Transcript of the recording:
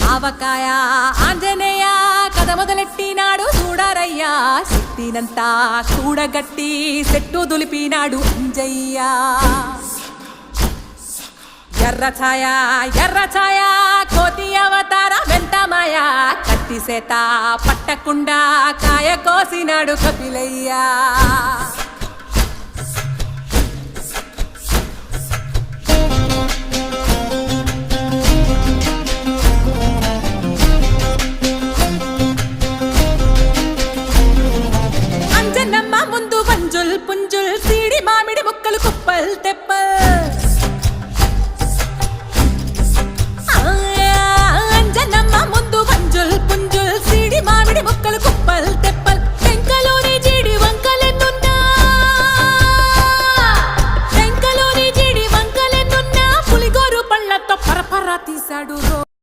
ఆవకాయ ఆంజనేయ కథ మొదలెట్టినాడు చూడరయ్యా శక్తినంతా కూడగట్టి చెట్టు దులిపినాడు అంజయ్య ఎర్ర ఛాయ కోతి అవతార వెంటమాయ కత్తి సేత పట్టకుండా కాయ కోసినాడు కపిలయ్య